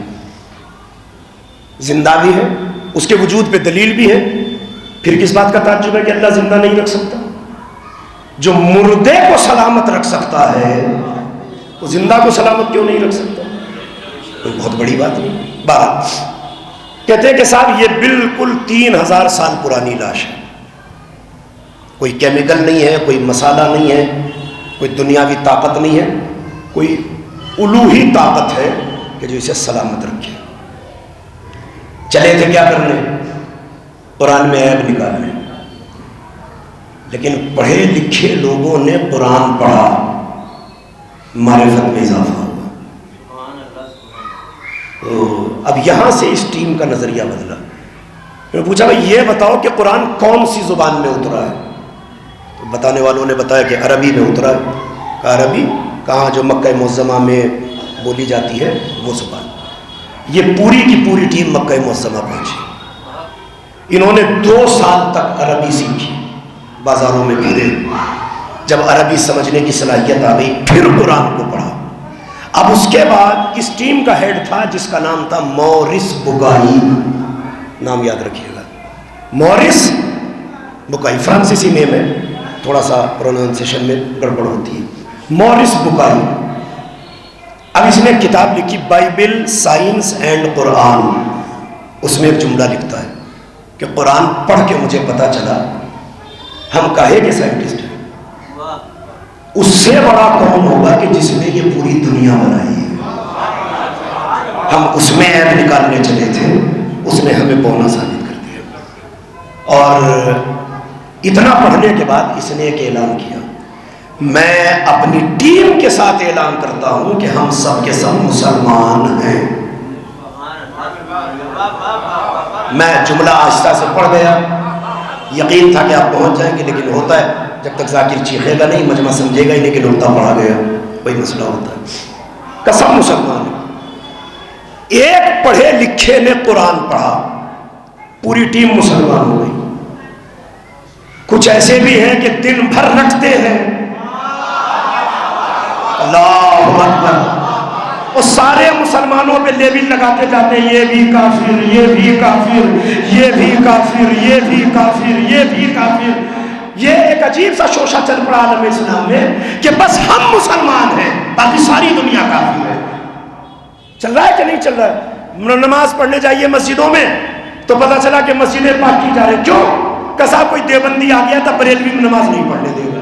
زندہ بھی ہے، اس کے وجود پہ دلیل بھی ہے، پھر کس بات کا تعجب ہے کہ اللہ زندہ نہیں رکھ سکتا؟ جو مردے کو سلامت رکھ سکتا ہے وہ زندہ کو سلامت کیوں نہیں رکھ سکتا؟ کوئی بہت بڑی بات نہیں۔ 12 کہتے ہیں کہ صاحب یہ بالکل 3000 سال پرانی لاش ہے، کوئی کیمیکل نہیں ہے، کوئی مسالہ نہیں ہے، کوئی دنیاوی طاقت نہیں ہے، کوئی الوہی طاقت ہے کہ جو اسے سلامت رکھے۔ چلے تھے کیا کرنے؟ قرآن میں عیب نکالنے، لیکن پڑھے لکھے لوگوں نے قرآن پڑھا، معرفت میں اضافہ ہوا۔ اب یہاں سے اس ٹیم کا نظریہ بدلا۔ میں پوچھا بھائی یہ بتاؤ کہ قرآن کون سی زبان میں اترا ہے؟ تو بتانے والوں نے بتایا کہ عربی میں اترا ہے۔ عربی کہاں؟ جو مکہ معظمہ میں بولی جاتی ہے وہ زبان۔ یہ پوری کی پوری ٹیم مکہ معظمہ پہنچی، انہوں نے 2 سال تک عربی سیکھی، بازاروں میں پھرے، جب عربی سمجھنے کی صلاحیت آ گئی پھر قرآن کو پڑھا۔ اب اس کے بعد اس ٹیم کا ہیڈ تھا جس کا نام تھا مورس بکائی، نام یاد رکھیے گا، مورس بکائی، فرانسیسی نیم ہے، تھوڑا سا پروننسیشن میں گڑبڑ ہوتی ہے، مورس بکائی۔ اب اس نے کتاب لکھی بائبل سائنس اینڈ قرآن، اس میں ایک جملہ لکھتا ہے کہ قرآن پڑھ کے مجھے پتا چلا ہم کہے کہ سائنٹسٹ ہیں، اس سے بڑا کون ہوگا کہ جس نے یہ پوری دنیا بنائی ہے۔ ہم اس میں عیب نکالنے چلے تھے، اس نے ہمیں بونا ثابت کر دیا۔ اور اتنا پڑھنے کے بعد اس نے ایک اعلان کیا، میں اپنی ٹیم کے ساتھ اعلان کرتا ہوں کہ ہم سب کے سب مسلمان ہیں۔ میں جملہ آہستہ سے پڑھ گیا، یقین تھا کہ آپ پہنچ جائیں گے، لیکن ہوتا ہے جب تک ذاکر چیخے گا نہیں مجمع سمجھے گا ہی نہیں کہ نقطہ پڑھا گیا، وہی مسئلہ ہوتا ہے۔ قسم مسلمان ہے، ایک پڑھے لکھے نے قرآن پڑھا، پوری ٹیم مسلمان ہو گئی۔ کچھ ایسے بھی ہیں کہ دن بھر رٹتے ہیں، اللہ اکبر، وہ سارے مسلمانوں پہ لیبل لگاتے جاتے ہیں، یہ بھی کافر، یہ بھی کافر، یہ بھی کافر، یہ بھی کافر، یہ بھی کافر۔ یہ ایک عجیب سا شوشہ چل پڑا عالم اسلام میں کہ بس ہم مسلمان ہیں، باقی ساری دنیا کافر ہے۔ چل رہا ہے کہ نہیں چل رہا ہے؟ نماز پڑھنے جائیے مسجدوں میں تو پتہ چلا کہ مسجدیں پاک کی جا رہی، کیوں؟ کسا کوئی دیوبندی آ گیا تھا بریلوی میں نماز نہیں پڑھنے دے گا،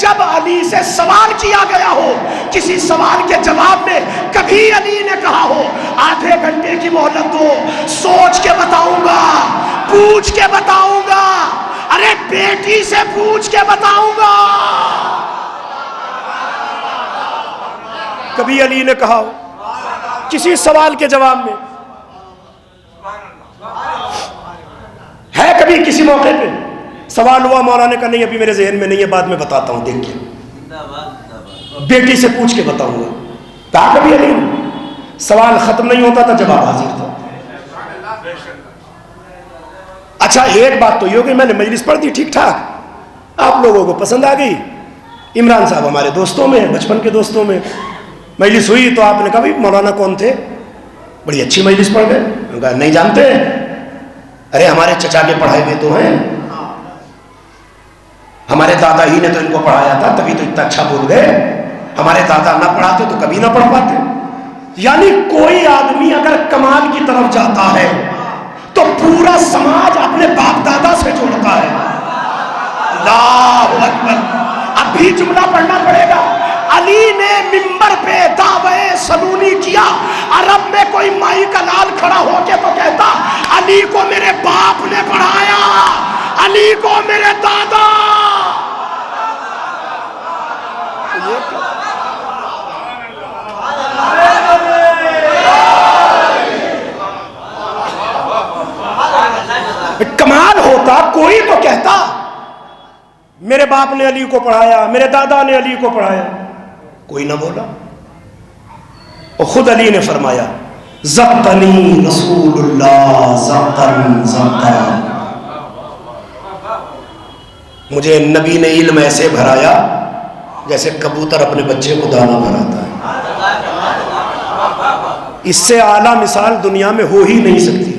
جب علی سے سوال کیا گیا ہو، کسی سوال کے جواب میں کبھی علی نے کہا ہو آدھے گھنٹے کی مہلت دو، سوچ کے بتاؤں گا، پوچھ کے بتاؤں گا، ارے بیٹی سے پوچھ کے بتاؤں گا، کبھی علی نے کہا ہو کسی سوال کے جواب میں؟ ہے کبھی کسی موقع پہ سوال ہوا، مولانا کا نہیں ابھی میرے ذہن میں نہیں ہے، بعد میں بتاتا ہوں، دیکھ کے بیٹی سے پوچھ کے بتاؤں گا؟ کہا کبھی علی نے؟ سوال ختم نہیں ہوتا تھا، جواب حاضر تھا۔ اچھا ایک بات تو یہ ہو کہ میں نے مجلس پڑھ دی ٹھیک ٹھاک، آپ لوگوں کو پسند آ گئی، عمران صاحب ہمارے دوستوں میں، بچپن کے دوستوں میں، مجلس ہوئی تو آپ نے کہا بھائی مولانا کون تھے؟ بڑی اچھی مجلس پڑھ گئے۔ میں کہا نہیں جانتے؟ ارے ہمارے چچا کے پڑھائے ہوئے تو ہیں، ہمارے دادا ہی نے تو ان کو پڑھایا تھا تبھی تو اتنا اچھا بول گئے، ہمارے دادا نہ پڑھاتے تو کبھی نہ پڑھ پاتے۔ یعنی کوئی آدمی اگر کمال کی طرف جاتا ہے تو پورا سماج اپنے باپ دادا سے جوڑتا ہے۔ اللہ اکبر۔ اب بھی جملہ پڑھنا پڑے گا۔ علی نے منبر پہ دعوے سلونی کیا، عرب میں کوئی مائی کا لال کھڑا ہو کے تو کہتا علی کو میرے باپ نے پڑھایا، علی کو میرے دادا۔ کمال ہوتا کوئی تو کہتا میرے باپ نے علی کو پڑھایا، میرے دادا نے علی کو پڑھایا، کوئی نہ بولا۔ اور خود علی نے فرمایا ضبطنی رسول اللہ ضبطن ضبطن، مجھے نبی نے علم ایسے بھرایا جیسے کبوتر اپنے بچے کو دانا بھراتا ہے۔ اس سے اعلیٰ مثال دنیا میں ہو ہی نہیں سکتی۔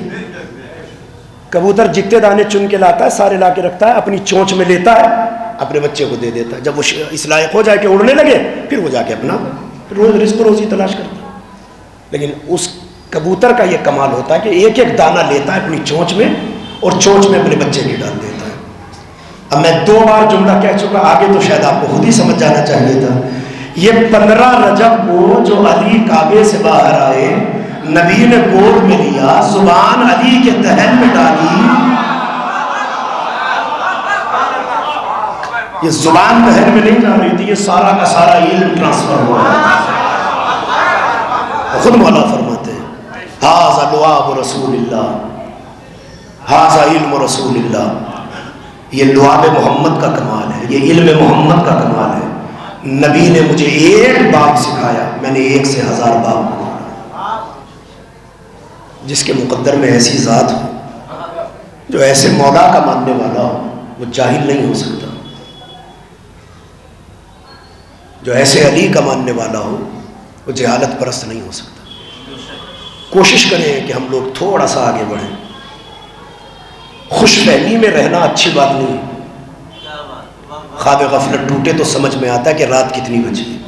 کبوتر جتنے دانے چن کے لاتا ہے سارے لا کے رکھتا ہے، اپنی چونچ میں لیتا ہے، اپنے بچے کو دے دیتا ہے، جب وہ اس لائق ہو جائے کہ اڑنے لگے پھر وہ جا کے اپنا روز رزق روزی تلاش کرتا ہے۔ لیکن اس کبوتر کا یہ کمال ہوتا ہے کہ ایک ایک دانہ لیتا ہے اپنی چونچ میں اور چونچ میں اپنے بچے کی ڈال دیتا ہے۔ اب میں 2 بار جملہ کہہ چکا، آگے تو شاید آپ کو خود ہی سمجھ جانا چاہیے تھا۔ یہ 15 رجب کو جو علی کعبے سے باہر آئے، نبی نے گود میں لیا، زبان علی کے دہن میں ڈالی، یہ زبان دہن میں نہیں جا رہی تھی، یہ سارا کا سارا علم ٹرانسفر ہوا ہے۔ خود مولا فرماتے ہیں ھذا لعاب رسول اللہ، ھذا علم رسول اللہ، یہ لعاب محمد کا کمال ہے، یہ علم محمد کا کمال ہے۔ نبی نے مجھے ایک باب سکھایا، میں نے 1 سے 1000 باب پڑھا۔ جس کے مقدر میں ایسی ذات ہو، جو ایسے مولا کا ماننے والا ہو، وہ جاہل نہیں ہو سکتا۔ جو ایسے علی کا ماننے والا ہو، وہ جہالت پرست نہیں ہو سکتا۔ کوشش کریں کہ ہم لوگ تھوڑا سا آگے بڑھیں۔ خوش فہمی میں رہنا اچھی بات نہیں ہے۔ خواب غفلت ٹوٹے تو سمجھ میں آتا ہے کہ رات کتنی بجی ہے،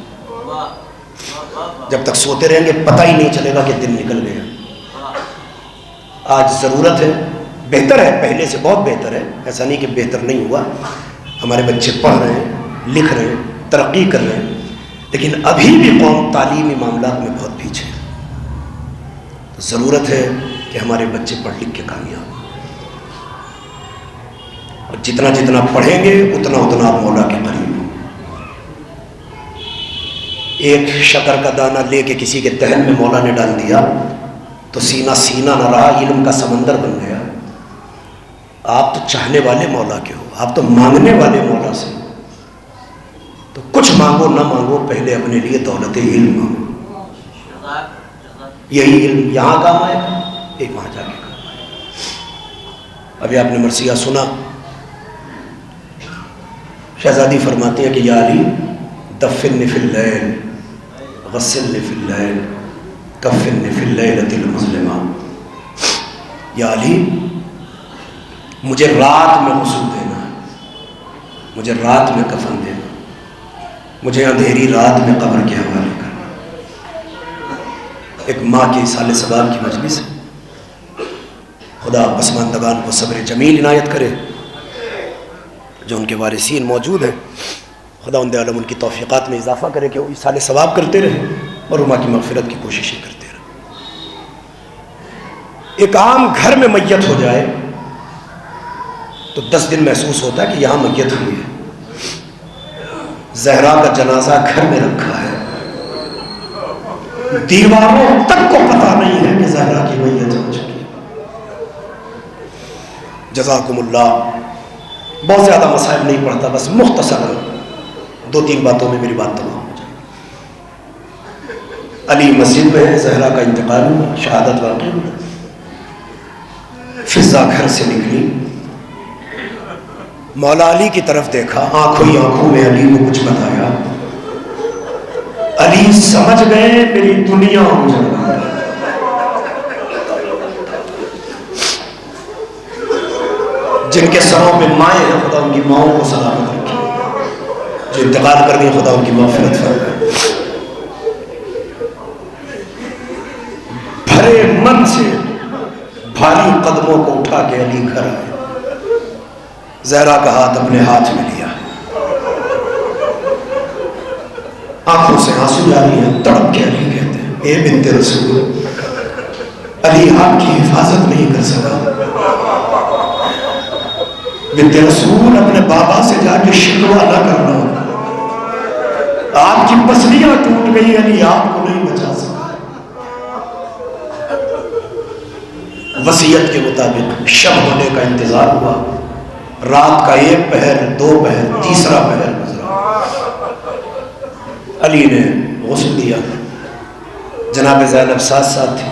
جب تک سوتے رہیں گے پتہ ہی نہیں چلے گا کہ دن نکل گیا۔ آج ضرورت ہے، بہتر ہے، پہلے سے بہت بہتر ہے، ایسا نہیں کہ بہتر نہیں ہوا، ہمارے بچے پڑھ رہے ہیں، لکھ رہے ہیں، ترقی کر رہے ہیں، لیکن ابھی بھی قوم تعلیمی معاملات میں بہت پیچھے ہے۔ تو ضرورت ہے کہ ہمارے بچے پڑھ لکھ کے کامیاب ہوں، اور جتنا جتنا پڑھیں گے اتنا اتنا آپ مولا کے قریب ہوں۔ ایک شکر کا دانہ لے کے کسی کے دہن میں مولا نے ڈال دیا تو سینہ سینہ نہ رہا، علم کا سمندر بن گیا۔ آپ تو چاہنے والے مولا کے ہو، آپ تو مانگنے والے مولا سے، تو کچھ مانگو نہ مانگو، پہلے اپنے لیے دولت علم مانگو۔ یہی علم یہاں کام آئے گا، ایک وہاں جا کے کام آئے گا۔ ابھی آپ نے مرثیہ سنا، شہزادی فرماتی ہیں کہ یا علی دفننی فی اللیل غسلنی فی اللیل کفننی فی اللیلۃ المظلمہ، یا علی مجھے رات میں غسل دینا، مجھے رات میں کفن دینا، مجھے اندھیری رات میں قبر کے حوالے کرنا۔ ایک ماں کی سال ثواب کی مجلس ہے، خدا پسماندگان کو صبر جمیل عنایت کرے، جو ان کے وارثین موجود ہیں خدا عالم ان کی توفیقات میں اضافہ کرے کہ وہ ایصال ثواب کرتے رہے اور ماں کی مغفرت کی کوششیں کرتے رہے۔ ایک عام گھر میں میت ہو جائے تو 10 دن محسوس ہوتا ہے کہ یہاں میت ہوئی ہے۔ زہرا کا جنازہ گھر میں رکھا ہے، دیواروں تک کو پتہ نہیں ہے کہ زہرا کی میت ہو چکی ہے۔ جزاکم اللہ۔ بہت زیادہ مسائل نہیں پڑھتا، بس مختصر 2-3 باتوں میں میری بات تمام ہو جائے گی۔ علی مسجد میں ہے، زہرا کا انتقال ہوا، شہادت واقع ہوئی، فضا گھر سے نکلی، مولا علی کی طرف دیکھا، آنکھوں ہی آنکھوں میں علی کو کچھ بتایا۔ علی سمجھ گئے میری دنیا اجڑ گئی۔ جن کے سروں پہ مائیں ہیں خدا ان کی ماؤں کو سلامت رکھے، جو انتقال کر گئی خدا ان کی مغفرت فرمائے۔ بھرے من سے بھاری قدموں کو اٹھا کے علی گھر آئے، زہرا کا ہاتھ اپنے ہاتھ میں لیا، آنکھوں سے آنسو جاری ہیں، تڑپ کے علی کہتے ہیں اے بنت رسول، علی آپ کی حفاظت نہیں کر سکا۔ بنت رسول اپنے بابا سے جا کے شکوہ نہ کرنا، آپ کی پسلیاں ٹوٹ گئی، علی آپ کو نہیں بچا سکا۔ وصیت کے مطابق شب ہونے کا انتظار ہوا، رات کا 1 پہر 2 پہر 3 پہر گزرا، علی نے غسل دیا، جناب زینب ساتھ ساتھ تھی،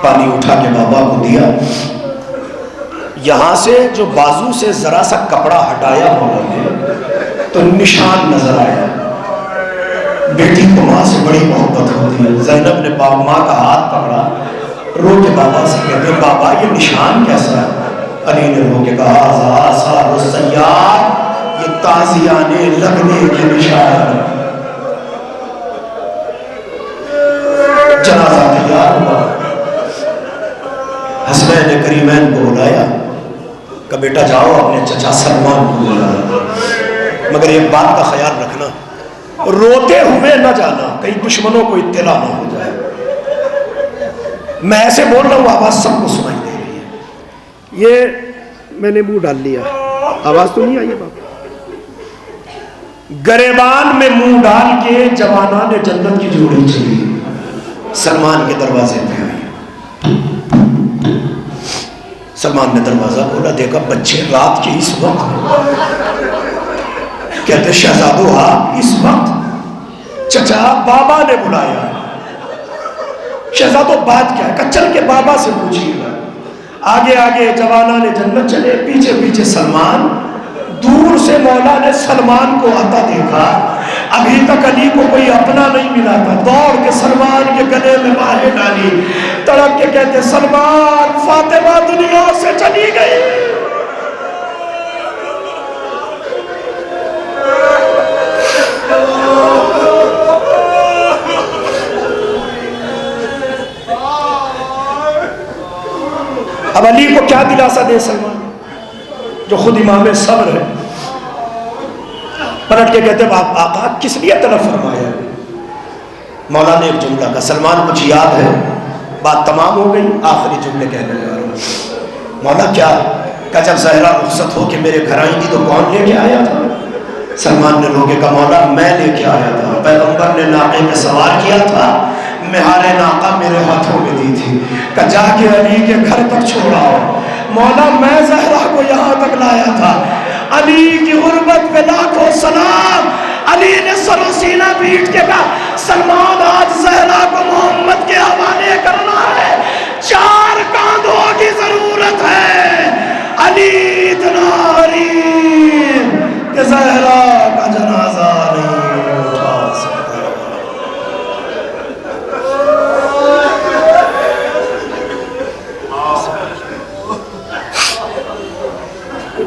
پانی اٹھا کے بابا کو دیا، یہاں سے جو بازو سے ذرا سا کپڑا ہٹایا مولا نے تو نشان نظر آیا۔ بیٹی کو ماں سے بڑی محبت ہوتی ہے، زینب نے ماں کا ہاتھ پکڑا، رو کے بابا سے کہتے بابا یہ نشان کیسا ہے؟ علی نے رو کے کہا آثار السیاد، یہ تازیانے لگنے کے نشان۔ جنازہ تیار ہوا، حسنین کریمین کو بلایا کہ بیٹا جاؤ اپنے چچا سلمان کو بلایا، مگر ایک بات کا خیال رکھنا، روتے ہوئے نہ جانا، کئی دشمنوں کو اطلاع نہ ہو جائے۔ میں ایسے بول رہا ہوں آواز سب کو سنائی دے رہی ہے، یہ میں نے منہ ڈال لیا، آواز تو نہیں آئی ہے باپ؟ گریبان میں منہ ڈال کے جوانان جنت کی جوڑی چلی، سلمان کے دروازے پہ آئی، سلمان نے دروازہ کھولا، دیکھا بچے رات کے اس وقت، کہتے شہزادو آپ اس وقت؟ چچا بابا نے بلایا۔ شہزادو بات کیا ہے؟ کہ چل کے بابا سے پوچھیے گا۔ آگے آگے جوانان جنت چلے، پیچھے پیچھے سلمان، دور سے مولا نے سلمان کو آتا دیکھا، ابھی تک علی کو کوئی اپنا نہیں ملا تھا، دوڑ کے سلمان کے گلے میں باہیں ڈالی، تڑپ کے کہتے سلمان فاطمہ دنیا سے چلی گئی۔ اب علی کو کیا دلاسا دے سلمان جو خود امام صبر ہے؟ پلٹ کے کہتے ہیں آقا کس لیے طلب فرمایا؟ مولا نے ایک جملہ کہا، سلمان کچھ یاد ہے؟ بات تمام ہو گئی، آخری جملے کہنے جا رہا ہوں۔ مولا کیا؟ کہ جب زہرا رخصت ہو کے میرے گھر آئی تھی تو کون لے کے آیا تھا؟ سلمان نے روکے کہا مولا میں لے کے آیا تھا، پیغمبر نے ناقے میں سوار کیا تھا، مہار ناقہ میرے ہاتھوں میں دی تھی، کہ جا کے علی کے گھر تک چھوڑا ہو۔ مولا میں زہرا کو یہاں تک لایا تھا، علی کی غربت پہ لاکھوں سلام۔ علی نے سر و سینہ پیٹ کے کہا سلمان آج زہرا کو محمد کے حوالے کرنا ہے، 4 کاندھوں کی ضرورت ہے۔ علی اتنا غریب کہ زہرا کا جنازہ نہیں اٹھا سکتا۔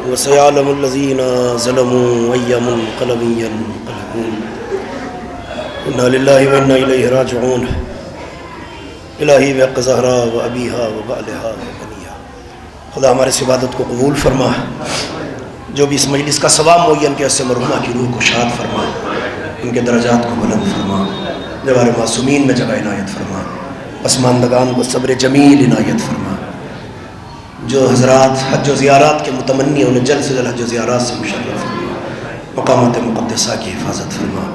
وَسَيَعْلَمُ الَّذِينَ ظَلَمُوا أَيَّ مُنقَلَبٍ يَنقَلِبُونَ إِنَّا لِلَّهِ وَإِنَّا إِلَيْهِ رَاجِعُونَ۔ الہی بحق زہرا و ابیہا و بعلہا و بنیہا، خدا ہمارے اس عبادت کو قبول فرما، جو بھی اس مجلس کا ثواب معین کے اس سے مرحومہ کی روح کو شاد فرما، ان کے درجات کو بلند فرما، جوار معصومین میں جگہ عنایت فرما، پسماندگان کو صبر جمیل عنایت فرما، جو حضرات حج و زیارات کے متمنی ہیں انہیں جلد سے جلد حج و زیارات سے مشرف فرما، مقامات مقدسہ کی حفاظت فرما،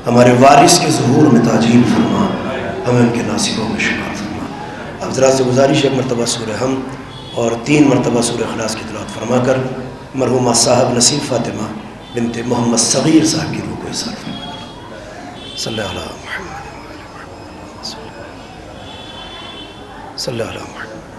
ہمارے وارث کے ظہور میں تاجیل فرما، ہمیں ان کے ناصبوں میں شمار فرما۔ حضرات سے گزارش ایک مرتبہ سورہ ہم اور 3 مرتبہ سورہ اخلاص کی تلاوت فرما کر مرحومہ صاحب نصیب فاطمہ بنت محمد صغیر صاحب کی روح کو احسان فرما۔ صلی اللہ علیہ محمد صلی اللہ علیہ محمد